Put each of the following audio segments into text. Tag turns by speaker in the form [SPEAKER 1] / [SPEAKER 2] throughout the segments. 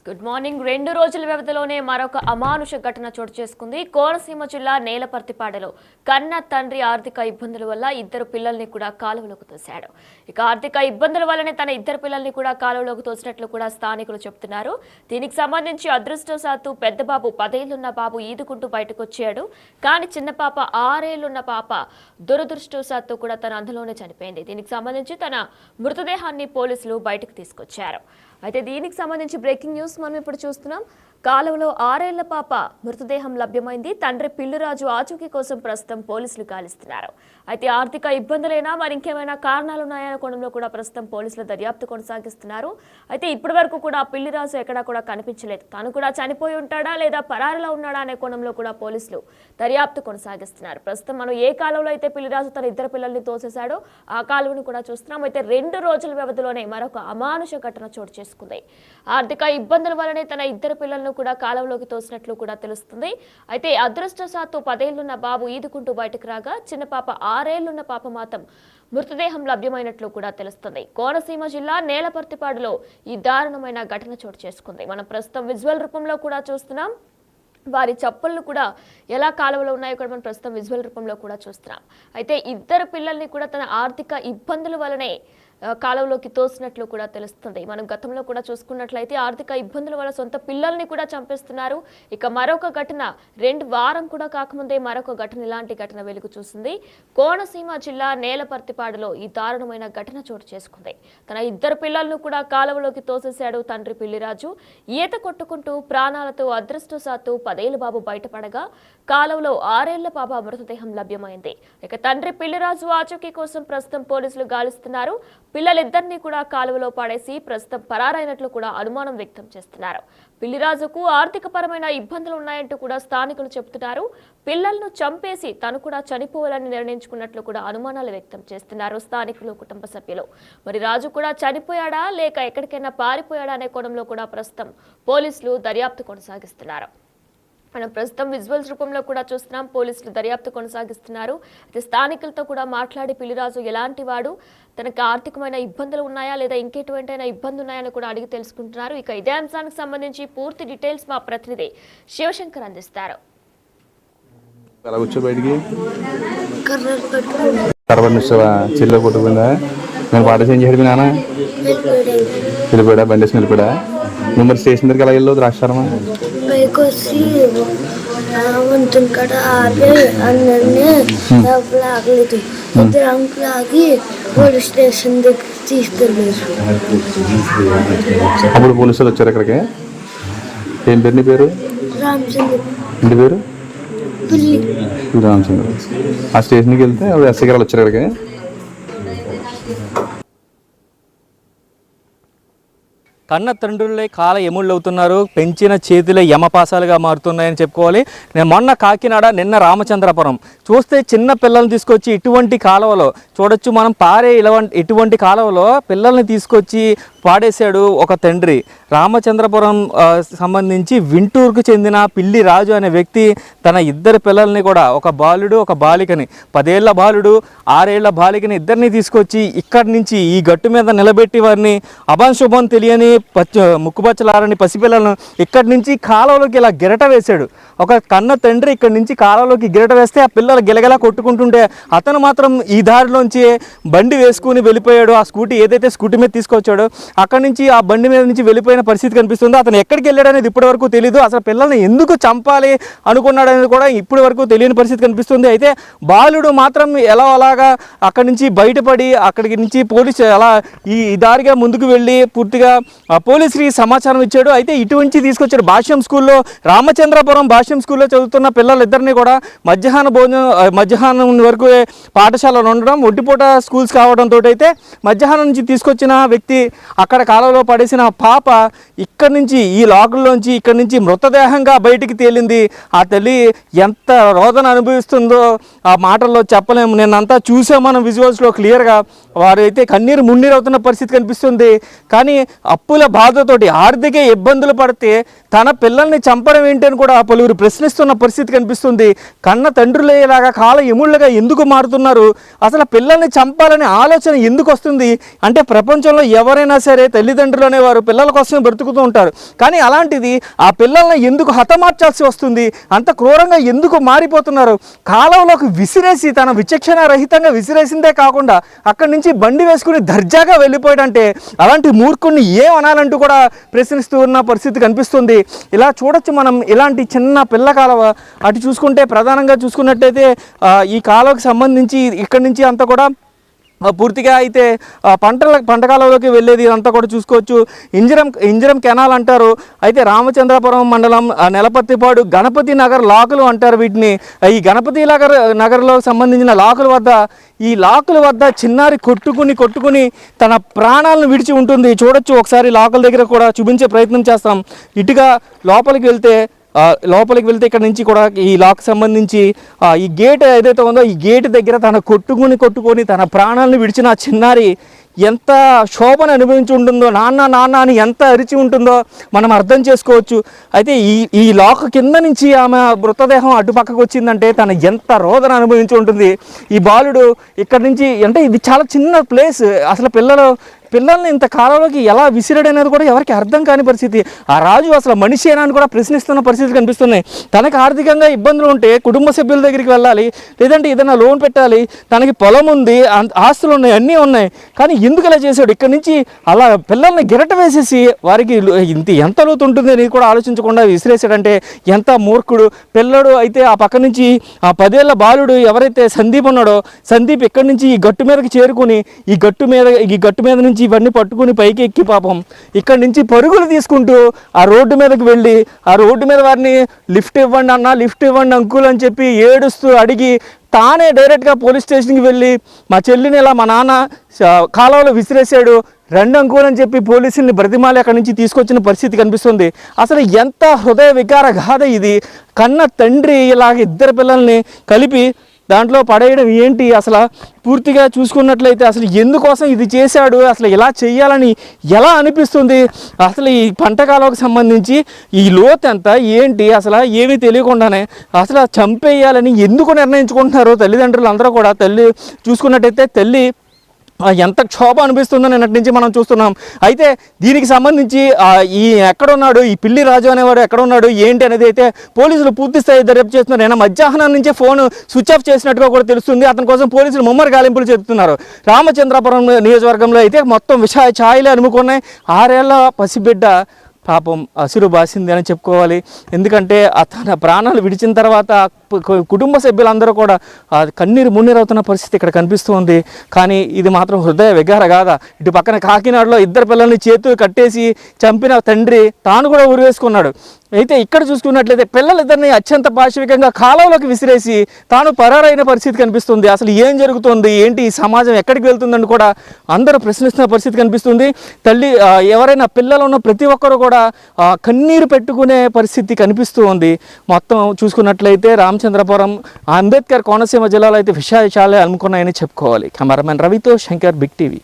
[SPEAKER 1] Good morning. 2 రోజుల వ్యవధిలోనే మరొక అమానుష ఘటన చోటు చేసుకుంది. కోనసీమ జిల్లా నేలపర్తిపాడులో కన్న తండ్రి ఆర్థిక ఇబ్బందుల వల్ల ఇద్దరు పిల్లల్ని కూడా కాలువలోకి తోశాడు. ఇక ఆర్థిక ఇబ్బందుల వల్లనే తన ఇద్దరు పిల్లల్ని కూడా కాలువలోకి తోసినట్లు కూడా స్థానికులు చెబుతున్నారు. దీనికి సంబంధించి అదృష్టవశాత్తు పెద్ద బాబు 10 ఏళ్లున్న బాబు ఈదుకుంటూ బయటకు వచ్చాడు. కానీ చిన్న పాప 6 ఏళ్లున్న పాప దురదృష్టవశాత్తు కూడా తన అందులోనే చనిపోయింది. దీనికి సంబంధించి తన మృతదేహాన్ని పోలీసులు బయటకు తీసుకొచ్చారు. అయితే దీనికి సంబంధించి బ్రేకింగ్ న్యూస్ మనం ఇప్పుడు చూస్తున్నాం. కాలువలో 6 ఏళ్ల పాప మృతదేహం లభ్యమైంది. తండ్రి పిల్లిరాజు ఆచూకీ కోసం ప్రస్తుతం పోలీసులు గాలిస్తున్నారు. అయితే ఆర్థిక ఇబ్బందులైనా మరి ఇంకేమైనా కారణాలు ఉన్నాయనే కోణంలో కూడా ప్రస్తుతం పోలీసులు దర్యాప్తు కొనసాగిస్తున్నారు. అయితే ఇప్పటి వరకు కూడా పిల్లిరాజు ఎక్కడా కూడా కనిపించలేదు. తాను కూడా చనిపోయి ఉంటాడా లేదా పరారిలో ఉన్నాడా అనే కోణంలో కూడా పోలీసులు దర్యాప్తు కొనసాగిస్తున్నారు. ప్రస్తుతం మనం ఏ కాలువలో అయితే పిల్లిరాజు తన ఇద్దరు పిల్లల్ని తోసేశాడో ఆ కాలువను కూడా చూస్తున్నాం. అయితే 2 రోజుల వ్యవధిలోనే మరొక అమానుష ఘటన చోటు చేసుకుంది. ఆర్థిక ఇబ్బందుల వల్లనే తన ఇద్దరు పిల్లలను కూడా కాలువలోకి తోసినట్లు కూడా తెలుస్తుంది. అయితే అదృష్టవశాత్తు 10 ఏళ్లున్న బాబు ఈదుకుంటూ బయటకు రాగా చిన్న పాప 6 ఏళ్లున్న పాప మాత్రం మృతదేహం లభ్యమైనట్లు కూడా తెలుస్తుంది. కోనసీమ జిల్లా నేలపర్తిపాడులో ఈ దారుణమైన ఘటన చోటు చేసుకుంది. మనం ప్రస్తుతం విజువల్ రూపంలో కూడా చూస్తున్నాం. వారి చప్పుళ్ళు కూడా ఎలా కాలువలో ఉన్నాయో కూడా మనం ప్రస్తుతం విజువల్ రూపంలో కూడా చూస్తున్నాం. అయితే ఇద్దరు పిల్లల్ని కూడా తన ఆర్థిక ఇబ్బందుల వల్లనే కాలువలోకి తోసినట్లు కూడా తెలుస్తుంది. మనం గతంలో కూడా చూసుకున్నట్లయితే ఆర్థిక ఇబ్బందుల వల్ల సొంత పిల్లల్ని కూడా చంపేస్తున్నారు. ఇక మరొక ఘటన 2 వారం కూడా కాకముందే మరొక ఘటన ఇలాంటి ఘటన వెలుగు చూసింది. కోనసీమ జిల్లా నేలపర్తిపాడులో ఈ దారుణమైన ఘటన చోటు చేసుకుంది. తన ఇద్దరు పిల్లలను కూడా కాలువలోకి తోసేశాడు తండ్రి పిల్లిరాజు. ఈత కొట్టుకుంటూ ప్రాణాలతో అదృష్టవశాత్తు 10 ఏళ్ల బాబు బయటపడగా కాలువలో 6 ఏళ్ల పాప మృతదేహం లభ్యమైంది. ఇక తండ్రి పిల్లిరాజు ఆచూకీ కోసం ప్రస్తుతం పోలీసులు గాలిస్తున్నారు. పిల్లలిద్దరినీ కూడా కాలువలో పడేసి ప్రస్తుతం పరారైనట్లు కూడా అనుమానం వ్యక్తం చేస్తున్నారు. పిల్లిరాజుకు ఆర్థిక పరమైన ఇబ్బందులు ఉన్నాయంటూ కూడా స్థానికులు చెబుతున్నారు. పిల్లలను చంపేసి తను కూడా చనిపోవాలని నిర్ణయించుకున్నట్లు కూడా అనుమానాలు వ్యక్తం చేస్తున్నారు స్థానికులు, కుటుంబ సభ్యులు. మరి రాజు కూడా చనిపోయాడా లేక ఎక్కడికైనా పారిపోయాడా అనే కోణంలో కూడా ప్రస్తుతం పోలీసులు దర్యాప్తు కొనసాగిస్తున్నారు. మనం ప్రస్తుతం విజువల్స్ రూపంలో కూడా చూస్తున్నాం. పోలీసులు దర్యాప్తు కొనసాగిస్తున్నారు. అయితే స్థానికులతో కూడా మాట్లాడి పిల్లిరాజు ఎలాంటి వాడు, తనకు ఆర్థికమైన ఇబ్బందులు ఉన్నాయా లేదా ఇంకెటువంటైనా ఇబ్బంది ఉన్నాయని కూడా అడిగి తెలుసుకుంటున్నారు. ఇక ఇదే అంశానికి సంబంధించి పూర్తి డీటెయిల్స్ మా ప్రతినిధి శివశంకర్ అందిస్తారు.
[SPEAKER 2] చెల్లో కొట్టుకుందా నేను పాట చేంజ్ చేయడం నాన్న వెళ్ళిపోయా బండేసి వెళ్ళిపోయా. నువ్వు మరి స్టేషన్ దగ్గరికి ఎలా వెళ్ళదు రాష్ట్రమా
[SPEAKER 3] పైకి వచ్చి వంతుని కడ ఆపి అందరినీ లాగలేదు. ఇద్దరు అంకులు ఆగి పోలీస్ స్టేషన్ దగ్గర తీసుకెళ్ళారు.
[SPEAKER 2] అప్పుడు పోలీసులు వచ్చారు అక్కడికి. ఏం పేరు నీ పేరు?
[SPEAKER 3] రామచంద్ర.
[SPEAKER 2] ఇంటి పేరు
[SPEAKER 3] పిల్లి
[SPEAKER 2] రామచంద్ర. ఆ స్టేషన్కి వెళ్తే అప్పుడు ఎస్ఐ గారు వచ్చారు అక్కడికి.
[SPEAKER 4] కన్న తండ్రులే కాల ఎముళ్ళు అవుతున్నారు, పెంచిన చేతులే యమపాసాలుగా మారుతున్నాయని చెప్పుకోవాలి. నేను మొన్న కాకినాడ, నిన్న రామచంద్రపురం చూస్తే చిన్న పిల్లల్ని తీసుకొచ్చి ఇటువంటి కాలువలో చూడొచ్చు మనం. ఇటువంటి కాలువలో పిల్లల్ని తీసుకొచ్చి పాడేశాడు ఒక తండ్రి. రామచంద్రపురం సంబంధించి వింటూరుకు చెందిన పిల్లి రాజు అనే వ్యక్తి తన ఇద్దరు పిల్లల్ని కూడా, ఒక బాలుడు ఒక బాలికని, 10 ఏళ్ల బాలుడు 6 ఏళ్ల బాలికని ఇద్దరిని తీసుకొచ్చి ఇక్కడి నుంచి ఈ గట్టు మీద నిలబెట్టి వారిని అభంశుభం తెలియని ముక్కుపచ్చలారని పసిపిల్లలను ఇక్కడి నుంచి కాలువలోకి ఇలా గిరట వేశాడు. ఒక కన్న తండ్రి ఇక్కడి నుంచి కాలువలోకి గిరట వేస్తే ఆ పిల్లలు గిలగలా కొట్టుకుంటుంటే అతను మాత్రం ఈ దారిలోంచి బండి వేసుకుని వెళ్ళిపోయాడు. ఆ స్కూటీ ఏదైతే స్కూటీ మీద తీసుకొచ్చాడో అక్కడి నుంచి ఆ బండి మీద నుంచి వెళ్ళిపోయిన పరిస్థితి కనిపిస్తుంది. అతను ఎక్కడికి వెళ్ళాడు అనేది ఇప్పటి వరకు తెలియదు. అసలు పిల్లల్ని ఎందుకు చంపాలి అనుకున్నాడు అనేది కూడా ఇప్పటి వరకు తెలియని పరిస్థితి కనిపిస్తుంది. అయితే బాలుడు మాత్రం ఎలా అలాగా అక్కడి నుంచి బయటపడి అక్కడికి నుంచి పోలీసు అలా ఈ దారిగా ముందుకు వెళ్ళి పూర్తిగా పోలీసుకి సమాచారం ఇచ్చాడు. అయితే ఇటువంటి తీసుకొచ్చాడు. భాష్యం స్కూల్లో, రామచంద్రపురం భాష్యం స్కూల్లో చదువుతున్న పిల్లలిద్దరినీ కూడా మధ్యాహ్నం వరకు పాఠశాలలో ఉండడం, ఒంటిపూట స్కూల్స్ కావడంతో అయితే మధ్యాహ్నం నుంచి తీసుకొచ్చిన వ్యక్తి అక్కడ కాలంలో పడేసిన పాప ఇక్కడి నుంచి ఈ లాకుల్లోంచి ఇక్కడి నుంచి మృతదేహంగా బయటికి తేలింది. ఆ తల్లి ఎంత రోదన అనుభవిస్తుందో ఆ మాటల్లో చెప్పలేము. నేనంతా చూసాం మనం విజువల్స్లో క్లియర్గా. వారైతే కన్నీరు మున్నీరు అవుతున్న పరిస్థితి కనిపిస్తుంది. కానీ అప్పుల అప్పుల బాధతోటి ఆర్థిక ఇబ్బందులు పడితే తన పిల్లల్ని చంపడం ఏంటని కూడా పలువురు ప్రశ్నిస్తున్న పరిస్థితి కనిపిస్తుంది. కన్న తండ్రులేలాగా కాల ఎముళ్ళగా ఎందుకు మారుతున్నారు? అసలు పిల్లల్ని చంపాలనే ఆలోచన ఎందుకు వస్తుంది అంటే ప్రపంచంలో ఎవరైనా సరే తల్లిదండ్రులు అనేవారు పిల్లల కోసమే బ్రతుకుతూ ఉంటారు. కానీ అలాంటిది ఆ పిల్లల్ని ఎందుకు హతమార్చాల్సి వస్తుంది? అంత క్రూరంగా ఎందుకు మారిపోతున్నారు? కాలంలోకి విసిరేసి తన విచక్షణ రహితంగా విసిరేసిందే కాకుండా అక్కడి నుంచి బండి వేసుకుని దర్జాగా వెళ్ళిపోయాడంటే అలాంటి మూర్ఖుడిని ఏమనాలంటూ కూడా ప్రశ్నిస్తూ ఉన్న పరిస్థితి కనిపిస్తుంది. ఇలా చూడొచ్చు మనం ఇలాంటి చిన్న పిల్ల కాలువ. అటు చూసుకుంటే ప్రధానంగా చూసుకున్నట్టయితే ఈ కాలువకు సంబంధించి ఇక్కడి నుంచి అంతా కూడా పూర్తిగా అయితే పంట కాలంలోకి వెళ్ళేది అంతా కూడా చూసుకోవచ్చు. ఇంజరం కెనాల్ అంటారు. అయితే రామచంద్రపురం మండలం నెలపత్తిపాడు గణపతి నగర్ లాకులు అంటారు వీటిని. ఈ గణపతి నగర్లో సంబంధించిన లాకుల వద్ద చిన్నారి కొట్టుకుని తన ప్రాణాలను విడిచి ఉంటుంది. చూడొచ్చు ఒకసారి లాకుల దగ్గర కూడా చూపించే ప్రయత్నం చేస్తాం. ఇటుగా లోపలికి వెళ్తే ఇక్కడ నుంచి కూడా ఈ లాక్ సంబంధించి ఈ గేట్ ఏదైతే ఉందో ఈ గేట్ దగ్గర తన కొట్టుకొని తన ప్రాణాలను విడిచిన చిన్నారి ఎంత శోభను అనుభవించి ఉంటుందో, నాన్న అని ఎంత అరిచి ఉంటుందో మనం అర్థం చేసుకోవచ్చు. అయితే ఈ లాక్ కింద నుంచి ఆమె మృతదేహం అటుపక్కకు వచ్చిందంటే తను ఎంత రోదన అనుభవించి ఉంటుంది. ఈ బాలుడు ఇక్కడి నుంచి అంటే ఇది చాలా చిన్న ప్లేస్. అసలు పిల్లల్ని ఇంత కాలంలోకి ఎలా విసిరడనేది కూడా ఎవరికి అర్థం కాని పరిస్థితి. ఆ రాజు అసలు మనిషేనా అని కూడా ప్రశ్నిస్తున్న పరిస్థితి కనిపిస్తున్నాయి. తనకు ఆర్థికంగా ఇబ్బందులు ఉంటే కుటుంబ సభ్యుల దగ్గరికి వెళ్ళాలి, లేదంటే ఏదైనా లోన్ పెట్టాలి, తనకి పొలం ఉంది, ఆస్తులు ఉన్నాయి, అన్నీ ఉన్నాయి. కానీ ఎందుకు ఇలా చేశాడు? ఇక్కడి నుంచి అలా పిల్లల్ని గిరట వేసేసి వారికి ఎంత లోతు ఉంటుంది అని కూడా ఆలోచించకుండా విసిరేసాడంటే ఎంత మూర్ఖుడు. పిల్లడు అయితే ఆ పక్క నుంచి ఆ 10 ఏళ్ల బాలుడు ఎవరైతే సందీప్ ఉన్నాడో సందీప్ ఇక్కడి నుంచి ఈ గట్టు మీదకి చేరుకుని ఈ గట్టు మీద నుంచి ఇవన్నీ పట్టుకుని పైకి ఎక్కి పాపం ఇక్కడి నుంచి పరుగులు తీసుకుంటూ ఆ రోడ్డు మీదకి వెళ్ళి ఆ రోడ్డు మీద వారిని లిఫ్ట్ ఇవ్వండి అంకుల్ అని చెప్పి ఏడుస్తూ అడిగి తానే డైరెక్ట్గా పోలీస్ స్టేషన్కి వెళ్ళి మా చెల్లిని ఇలా మా నాన్న కాలువలో విసిరేసాడు, 2 అంకుల్ అని చెప్పి పోలీసుల్ని బ్రతిమాలి అక్కడి నుంచి తీసుకొచ్చిన పరిస్థితి కనిపిస్తుంది. అసలు ఎంత హృదయ వికార గాథ ఇది. కన్న తండ్రి ఇలాగ 2 పిల్లల్ని కలిపి దాంట్లో పడేయడం ఏంటి? అసలు పూర్తిగా చూసుకున్నట్లయితే అసలు ఎందుకోసం ఇది చేశాడు, అసలు ఇలా చేయాలని ఎలా అనిపిస్తుంది? అసలు ఈ పంట కాలంకు సంబంధించి ఈ లోతు ఎంత ఏంటి అసలు ఏమీ తెలియకుండానే అసలు చంపేయాలని ఎందుకు నిర్ణయించుకుంటున్నారో తల్లిదండ్రులు అందరూ కూడా. చూసుకున్నట్టయితే తల్లి ఎంత క్షోభ అనిపిస్తుందో నిన్నటి నుంచి మనం చూస్తున్నాం. అయితే దీనికి సంబంధించి ఎక్కడున్నాడు ఈ పిల్లి రాజు అనేవాడు, ఎక్కడున్నాడు ఏంటి అనేది అయితే పోలీసులు పూర్తి స్థాయి దర్యాప్తు చేస్తున్నారు. నేను మధ్యాహ్నం నుంచే ఫోన్ స్విచ్ ఆఫ్ చేసినట్టుగా కూడా తెలుస్తుంది. అతని కోసం పోలీసులు ముమ్మడి గాలింపులు చేస్తున్నారు. రామచంద్రపురం నియోజకవర్గంలో అయితే మొత్తం ఛాయలే అనుకున్నాయి. 6 ఏళ్ల పసిబిడ్డ పాపం అసురు బాసింది అని చెప్పుకోవాలి. ఎందుకంటే తన ప్రాణాలు విడిచిన తర్వాత కుటుంబ సభ్యులందరూ కూడా కన్నీరు మున్నీరవుతున్న పరిస్థితి ఇక్కడ కనిపిస్తుంది. కానీ ఇది మాత్రం హృదయ వికార గాథ. ఇటు పక్కన కాకినాడలో 2 పిల్లల్ని చేతులు కట్టేసి చంపిన తండ్రి తాను కూడా ఉరివేసుకున్నాడు. అయితే ఇక్కడ చూసుకున్నట్లయితే పిల్లలిద్దరిని అత్యంత పాశవికంగా కాలంలోకి విసిరేసి తాను పరారైన పరిస్థితి కనిపిస్తుంది. అసలు ఏం జరుగుతుంది ఏంటి, ఈ సమాజం ఎక్కడికి వెళ్తుందని కూడా అందరూ ప్రశ్నిస్తున్న పరిస్థితి కనిపిస్తుంది. ఎవరైనా పిల్లలు ఉన్న ప్రతి ఒక్కరు కూడా కన్నీరు పెట్టుకునే పరిస్థితి కనిపిస్తూ ఉంది. మొత్తం చూసుకున్నట్లయితే రామచంద్రపురం అంబేద్కర్ కోనసీమ జిల్లాలో అయితే విషయాలే అనుకున్నాయని చెప్పుకోవాలి. కెమెరామెన్ రవితో శంకర్, బిగ్ టీవీ.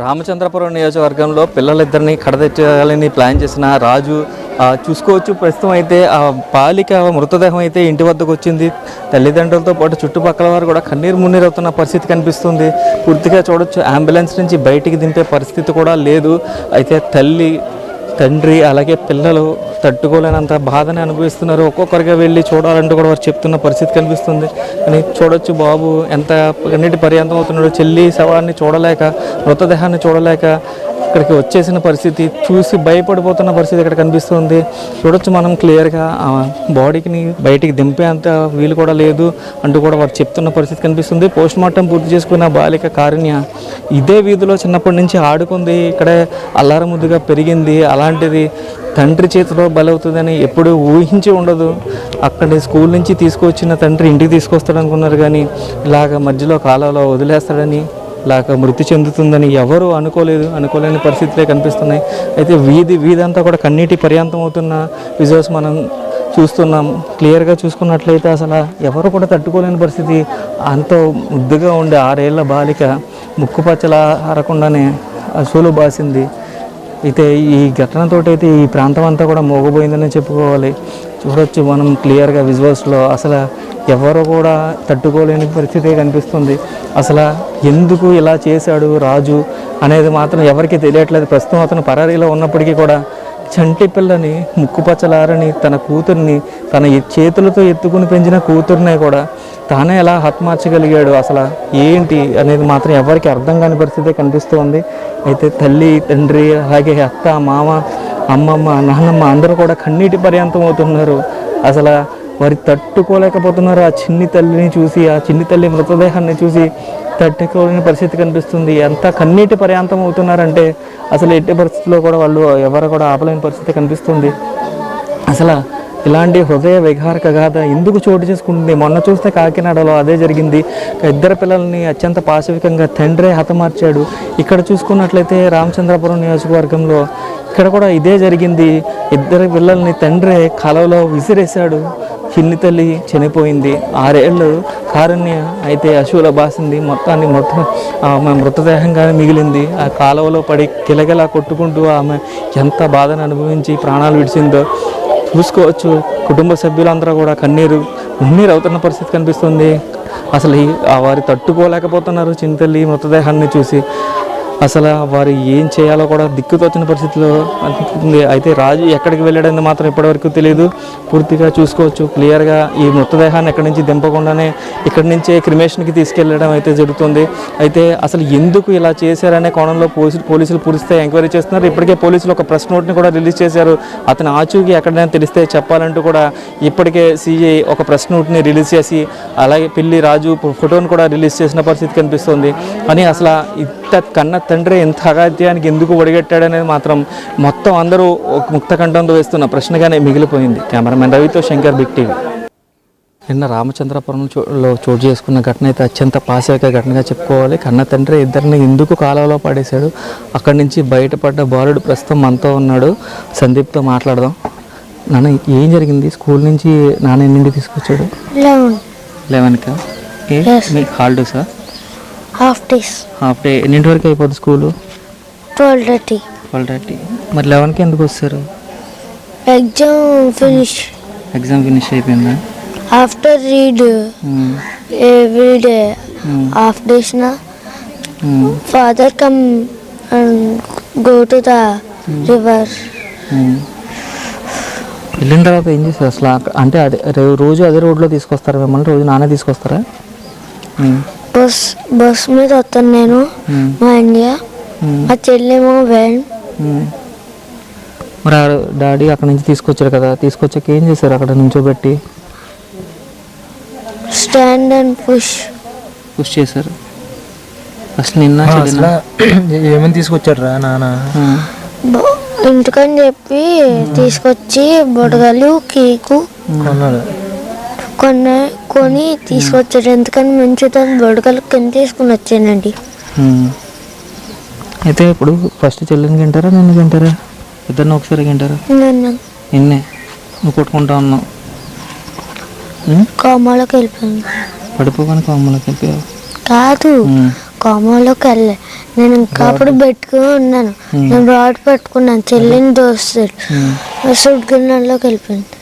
[SPEAKER 4] రామచంద్రపురం నియోజకవర్గంలో పిల్లలిద్దరిని కడతెచ్చాలని ప్లాన్ చేసిన రాజు చూసుకోవచ్చు. ప్రస్తుతం అయితే ఆ బాలిక మృతదేహం అయితే ఇంటి వద్దకు వచ్చింది. తల్లిదండ్రులతో పాటు చుట్టుపక్కల వారు కూడా కన్నీరు మున్నీరవుతున్న పరిస్థితి కనిపిస్తుంది. పూర్తిగా చూడొచ్చు, అంబులెన్స్ నుంచి బయటికి దింపే పరిస్థితి కూడా లేదు. అయితే తల్లి, తండ్రి అలాగే పిల్లలు తట్టుకోలేనంత బాధని అనుభవిస్తున్నారు. ఒక్కొక్కరిగా వెళ్ళి చూడాలంటూ కూడా వారు చెప్తున్న పరిస్థితి కనిపిస్తుంది. అని చూడొచ్చు బాబు ఎంత కన్నీటి పర్యంతం అవుతున్నాడు. చెల్లి శవాన్ని చూడలేక, మృతదేహాన్ని చూడలేక ఇక్కడికి వచ్చేసిన పరిస్థితి చూసి భయపడిపోతున్న పరిస్థితి ఇక్కడ కనిపిస్తుంది. చూడొచ్చు మనం క్లియర్గా ఆ బాడీని బయటికి దింపేంత వీలు కూడా లేదు అంటూ కూడా వారు చెప్తున్న పరిస్థితి కనిపిస్తుంది. పోస్ట్ మార్టం పూర్తి చేసుకున్న బాలిక కారుణ్య ఇదే వీధిలో చిన్నప్పటి నుంచి ఆడుకుంది, ఇక్కడే అల్లారం ముద్దుగా పెరిగింది. అలాంటిది తండ్రి చేతిలో బలవుతుందని ఎప్పుడు ఊహించి ఉండదు. అక్కడి స్కూల్ నుంచి తీసుకొచ్చిన తండ్రి ఇంటికి తీసుకొస్తాడు అనుకున్నారు, కానీ ఇలాగ మధ్యలో కాలంలో వదిలేస్తాడని, ఇలాగ మృతి చెందుతుందని ఎవరు అనుకోలేని పరిస్థితులే కనిపిస్తున్నాయి. అయితే వీధి అంతా కూడా కన్నీటి పర్యంతం అవుతున్న విజువల్స్ మనం చూస్తున్నాం. క్లియర్గా చూసుకున్నట్లయితే అసలు ఎవరు కూడా తట్టుకోలేని పరిస్థితి. అంత ముద్దుగా ఉండే 6 ఏళ్ల బాలిక ముక్కుపచ్చలా అరకుండానే అసూలు బాసింది. అయితే ఈ ఘటనతో అయితే ఈ ప్రాంతం అంతా కూడా మోగబోయిందని చెప్పుకోవాలి. చూడొచ్చు మనం క్లియర్గా విజువల్స్లో. అసలు ఎవరు కూడా తట్టుకోలేని పరిస్థితి కనిపిస్తుంది. అసలు ఎందుకు ఇలా చేశాడు రాజు అనేది మాత్రం ఎవరికీ తెలియట్లేదు. ప్రస్తుతం అతను పరారీలో ఉన్నప్పటికీ కూడా చంటి పిల్లని ముక్కుపచ్చలారని తన కూతుర్ని తన చేతులతో ఎత్తుకుని పెంచిన కూతుర్నే కూడా తానే ఎలా హతమార్చగలిగాడు అసలు ఏంటి అనేది మాత్రం ఎవరికి అర్థం కాని పరిస్థితి కనిపిస్తుంది. అయితే తల్లి, తండ్రి, అలాగే అత్త, మామ, అమ్మమ్మ, నాన్నమ్మ అందరూ కూడా కన్నీటి పర్యంతం అవుతున్నారు. అసలు వారి తట్టుకోలేకపోతున్నారు. ఆ చిన్ని తల్లిని చూసి, ఆ చిన్ని తల్లి మృతదేహాన్ని చూసి తట్టుకోలేని పరిస్థితి కనిపిస్తుంది. ఎంత కన్నీటి పర్యాంతం అవుతున్నారంటే అసలు ఎట్టి పరిస్థితుల్లో కూడా వాళ్ళు ఎవరు కూడా ఆపలేని పరిస్థితి కనిపిస్తుంది. అసలు ఇలాంటి హృదయ విహారక గాథ ఎందుకు చోటు చేసుకుంటుంది? మొన్న చూస్తే కాకినాడలో అదే జరిగింది. ఇద్దరు పిల్లల్ని అత్యంత పాశవికంగా తండ్రే హతమార్చాడు. ఇక్కడ చూసుకున్నట్లయితే రామచంద్రపురం నియోజకవర్గంలో ఇక్కడ కూడా ఇదే జరిగింది. ఇద్దరు పిల్లల్ని తండ్రే కాలువలో విసిరేశాడు. చిన్ని తల్లి చనిపోయింది. 6 ఏళ్ళు కారుణ్య అయితే అశూల బాసింది. మొత్తం ఆమె మృతదేహంగానే మిగిలింది. ఆ కాలువలో పడి కిలకిలా కొట్టుకుంటూ ఆమె ఎంత బాధను అనుభవించి ప్రాణాలు విడిచిందో చూసుకోవచ్చు. కుటుంబ సభ్యులందరూ కూడా కన్నీరు అవుతున్న పరిస్థితి కనిపిస్తుంది. అసలు వారు తట్టుకోలేకపోతున్నారు చిన్న తల్లి మృతదేహాన్ని చూసి. అసలు వారు ఏం చేయాలో కూడా దిక్కుతోచిన పరిస్థితిలో అనిపిస్తుంది. అయితే రాజు ఎక్కడికి వెళ్ళాడని మాత్రం ఇప్పటివరకు తెలియదు. పూర్తిగా చూసుకోవచ్చు క్లియర్గా ఈ మృతదేహాన్ని ఎక్కడి నుంచి దింపకుండానే ఇక్కడి నుంచే క్రిమేషన్కి తీసుకెళ్ళడం అయితే జరుగుతుంది. అయితే అసలు ఎందుకు ఇలా చేశారనే కోణంలో పోలీసులు పూరిస్తే ఎంక్వైరీ చేస్తున్నారు. ఇప్పటికే పోలీసులు ఒక ప్రెస్ నోట్ని కూడా రిలీజ్ చేశారు. అతని ఆచూకీ ఎక్కడైనా తెలిస్తే చెప్పాలంటూ కూడా ఇప్పటికే సిఐ ఒక ప్రెస్ నోట్ని రిలీజ్ చేసి అలాగే పిల్లి రాజు ఫోటోను కూడా రిలీజ్ చేసిన పరిస్థితి కనిపిస్తుంది. అని అసలు ఇంత కన్న తండ్రి ఎంత అగాధ్యానికి ఎందుకు ఒడిగట్టాడనేది మాత్రం మొత్తం అందరూ ఒక ముక్త కంఠంతో వేస్తున్న ప్రశ్నగానే మిగిలిపోయింది. కెమెరామెన్ రవితో శంకర్, బిగ్ టీవీ. నిన్న రామచంద్రపురంలో చోటు చేసుకున్న ఘటన అయితే అత్యంత పాశవిక ఘటనగా చెప్పుకోవాలి. కన్న తండ్రి ఇద్దరిని ఎందుకు కాలువలో పడేశాడు, అక్కడి నుంచి బయటపడ్డ బాలుడు ప్రస్తుతం మనతో ఉన్నాడు. సందీప్తో మాట్లాడదాం. నాన్న ఏం జరిగింది? స్కూల్ నుంచి నాన్న ఎన్నింటికి తీసుకొచ్చాడు? 11కా? మీకు హాలిడేసా?
[SPEAKER 3] Half
[SPEAKER 4] day. ఎన్నింటి వరకు అయిపోతుంది స్కూలు?
[SPEAKER 3] 12:30.
[SPEAKER 4] మరి 11కి ఎందుకు వస్తారు? ఎగ్జామ్ ఫినిష్ అయిపోయిందా?
[SPEAKER 3] After read every day half days నా father come and go to the river.
[SPEAKER 4] వెళ్ళిన తర్వాత ఏం చేస్తారు అసలు? అంటే అదే రోజు అదే రోడ్లో తీసుకొస్తారా మిమ్మల్ని? రోజు నాన్న తీసుకొస్తారా?
[SPEAKER 3] బస్ మీద వస్తాను నేను, మా ఇండియా, మా చెల్లెమో వ్యాన్.
[SPEAKER 4] మరి డాడీ అక్కడ నుంచి తీసుకొచ్చారు కదా, తీసుకొచ్చాక ఏం చేశారు అక్కడ నుంచోబెట్టి?
[SPEAKER 3] స్టాండ్ అండ్ పుష్
[SPEAKER 4] చేశారు. అసలు నిన్న
[SPEAKER 5] ఏమని తీసుకొచ్చారు రా నాన్న?
[SPEAKER 3] ఇంటికని చెప్పి తీసుకొచ్చి బొడగలు, కేకు కొని తీసుకొచ్చాడు. ఎందుకని మంచిదని బొడగలు కింద తీసుకుని వచ్చానండి.
[SPEAKER 4] అయితే ఇప్పుడు ఫస్ట్ చెల్లిని తింటారా నన్ను తింటారా? ఇద్దరిని ఒకసారి తింటారా? నిన్నే నువ్వు కొట్టుకుంటా ఉన్నావు.
[SPEAKER 3] కోమాలోకి వెళ్ళిపోయాను.
[SPEAKER 4] పడిపోగానే కోమాలోకి వెళ్ళిపోయావు?
[SPEAKER 3] కాదు, కోమాలోకి వెళ్ళే. నేను ఇంకా అప్పుడు పెట్టుకుని ఉన్నాను. నేను రాడ్ పట్టుకున్నాను, చెల్లిని దోస్తాడు. సుడ్ గిన్నెలోకి వెళ్ళిపోయింది.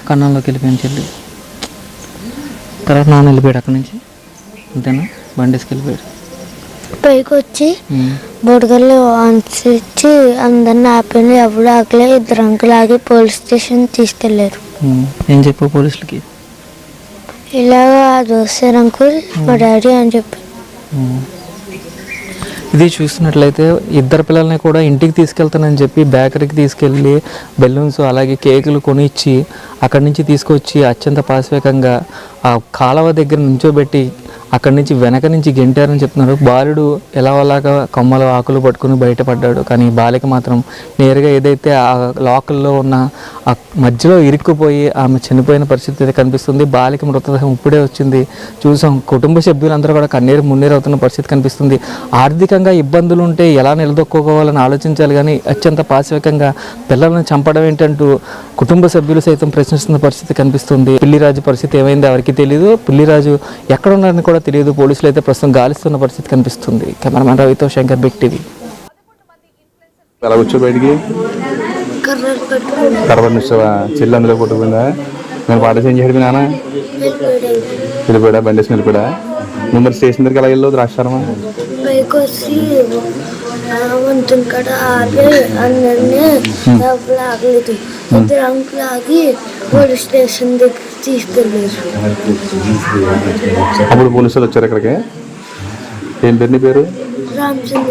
[SPEAKER 4] కన్నాల్లోకి వెళ్ళిపోయింది చెల్లి. తర్వాత నాన్న వెళ్ళిపోయాడు అక్కడి నుంచి, అంతేనా? బండేసుకు వెళ్ళిపోయాడు.
[SPEAKER 3] పైకి వచ్చి బొడగలు ఇచ్చి అందరిని ఆపాను. ఎవరు ఆకలే. 2 అంకులు ఆగి పోలీస్ స్టేషన్ తీసుకెళ్లారు.
[SPEAKER 4] ఏం చెప్పు పోలీసులకి?
[SPEAKER 3] ఇలాగా దోస్తారు అంకుల్ మా డాడీ అని చెప్పి.
[SPEAKER 4] ఇది చూస్తున్నట్లయితే ఇద్దరు పిల్లల్ని కూడా ఇంటికి తీసుకెళ్తానని చెప్పి బేకరీకి తీసుకెళ్ళి బెలూన్స్ అలాగే కేకులు కొనిచ్చి అక్కడి నుంచి తీసుకొచ్చి అత్యంత పాశవికంగా ఆ కాలువ దగ్గర నుంచోబెట్టి అక్కడి నుంచి వెనక నుంచి గెంటారని చెప్తున్నారు. బాలుడు ఎలాగోలాగా కొమ్మలు ఆకులు పట్టుకుని బయటపడ్డాడు. కానీ బాలిక మాత్రం నేరుగా ఏదైతే ఆ లోకల్లో ఉన్న ఆ మధ్యలో ఇరుక్కుపోయి ఆమె చనిపోయిన పరిస్థితి కనిపిస్తుంది. బాలిక మృతదేహం ఇప్పుడే వచ్చింది, చూసాం. కుటుంబ సభ్యులందరూ కూడా మున్నీరు అవుతున్న పరిస్థితి కనిపిస్తుంది. ఆర్థికంగా ఇబ్బందులు ఉంటే ఎలా నిలదొక్కుకోవాలని ఆలోచించాలి, కానీ అత్యంత పాశవికంగా పిల్లలను చంపడం ఏంటంటూ కుటుంబ సభ్యులు సైతం ప్రశ్నిస్తున్న పరిస్థితి కనిపిస్తుంది. పిల్లిరాజు పరిస్థితి ఏమైందో ఎవరికి తెలియదు. పిల్లిరాజు ఎక్కడ ఉన్నారని కూడా తెలియదు. పోలీసులు అయితే ప్రస్తుతం గాలిస్తున్న పరిస్థితి కనిపిస్తుంది. కెమెరామెన్ రవితో శంకర్, బిగ్ టీవీ.
[SPEAKER 2] ఎలా వచ్చావు బయటికి?
[SPEAKER 3] కర్రలు పట్టుకున్నాను.
[SPEAKER 2] కరబడి వచ్చావా? చెల్లి అందులో కొట్టుకుందా? నేను పాట చేంజ్ చేయడం నాన్న వెళ్ళిపోయాడా? బండి వేసి వెళ్ళిపోయాడా? నువ్వు మరి స్టేషన్ దగ్గరికి ఎలా వెళ్ళావు? ద్రాక్షారమా
[SPEAKER 3] పైకి వచ్చి వంతుని కాడ ఆపి అందరినీ లోపల ఆగలేదు. ఇద్దరు అంకులు ఆగి పోలీస్ స్టేషన్ దగ్గర తీసుకెళ్ళారు.
[SPEAKER 2] అప్పుడు పోలీసులు వచ్చారు ఇక్కడికి. ఏం పేరు నీ పేరు?
[SPEAKER 3] రామచంద్ర